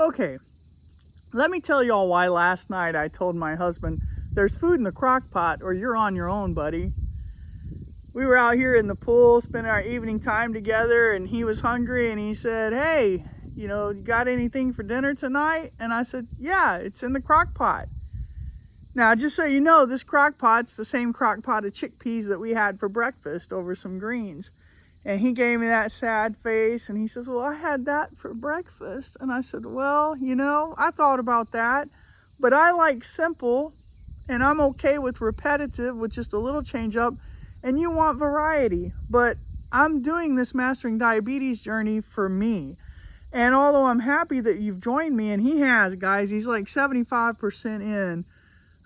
Okay, let me tell y'all why last night I told my husband, there's food in the crock pot or you're on your own, buddy. We were out here in the pool spending our evening time together, and he was hungry and he said, hey, you got anything for dinner tonight? And I said, yeah, it's in the crock pot. Now, just so you know, this crock pot's the same crock pot of chickpeas that we had for breakfast over some greens. And he gave me that sad face and he says, well, I had that for breakfast. And I said, well, I thought about that, but I like simple and I'm okay with repetitive with just a little change up, and you want variety. But I'm doing this Mastering Diabetes journey for me. And although I'm happy that you've joined me, and he has, guys, he's like 75% in,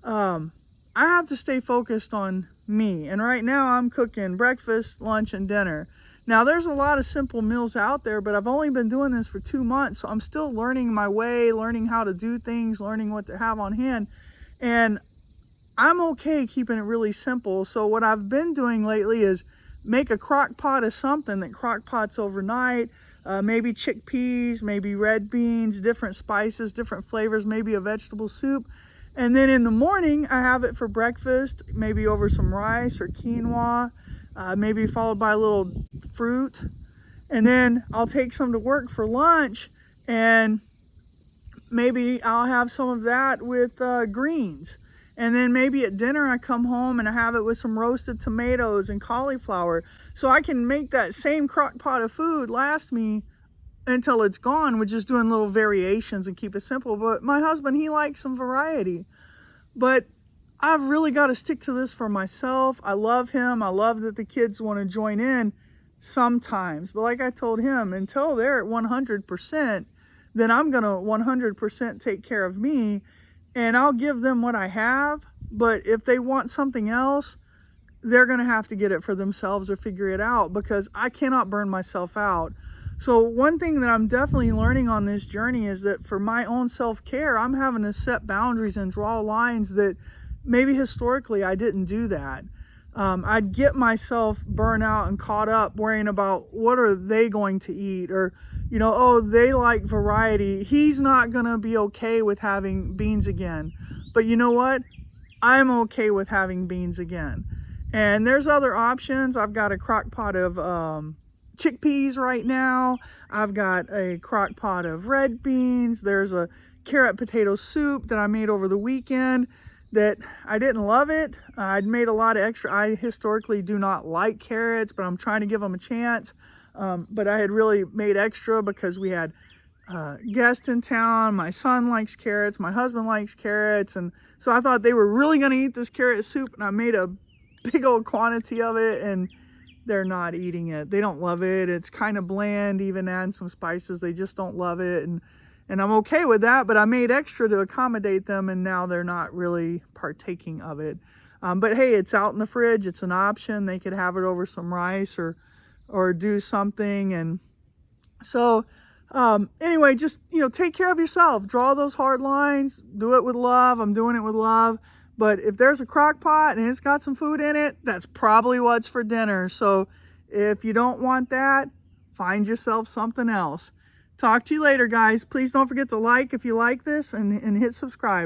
I have to stay focused on me. And right now I'm cooking breakfast, lunch, and dinner. Now, there's a lot of simple meals out there, but I've only been doing this for 2 months, so I'm still learning my way, learning how to do things, learning what to have on hand. And I'm okay keeping it really simple. So what I've been doing lately is make a crock pot of something that crock pots overnight, maybe chickpeas, maybe red beans, different spices, different flavors, maybe a vegetable soup. And then in the morning, I have it for breakfast, maybe over some rice or quinoa, maybe followed by a little fruit. And then I'll take some to work for lunch, and maybe I'll have some of that with greens. And then maybe at dinner I come home and I have it with some roasted tomatoes and cauliflower. So I can make that same crock pot of food last me until it's gone, with just doing little variations and keep it simple. But my husband, he likes some variety. But I've really got to stick to this for myself. I love him. I love that the kids want to join in sometimes. But like I told him, until they're at 100%, then I'm going to 100% take care of me. And I'll give them what I have. But if they want something else, they're going to have to get it for themselves or figure it out, because I cannot burn myself out. So one thing that I'm definitely learning on this journey is that for my own self-care, I'm having to set boundaries and draw lines that maybe historically I didn't do that. I'd get myself burnt out and caught up worrying about what are they going to eat, or oh, they like variety. He's not gonna be okay with having beans again. But you know what? I'm okay with having beans again. And there's other options. I've got a crock pot of chickpeas right now. I've got a crock pot of red beans. There's a carrot potato soup that I made over the weekend that I didn't love it. I'd made a lot of extra. I historically do not like carrots, but I'm trying to give them a chance. But I had really made extra because we had guests in town. My son likes carrots. My husband likes carrots. And so I thought they were really going to eat this carrot soup. And I made a big old quantity of it. And they're not eating it. They don't love it. It's kind of bland, even adding some spices. They just don't love it. And I'm okay with that. But I made extra to accommodate them. And now they're not really partaking of it. But hey, it's out in the fridge. It's an option. They could have it over some rice or do something. And so anyway, just take care of yourself. Draw those hard lines. Do it with love. I'm doing it with love. But if there's a crock pot and it's got some food in it, that's probably what's for dinner. So if you don't want that, find yourself something else. Talk to you later, guys. Please don't forget to like if you like this, and hit subscribe.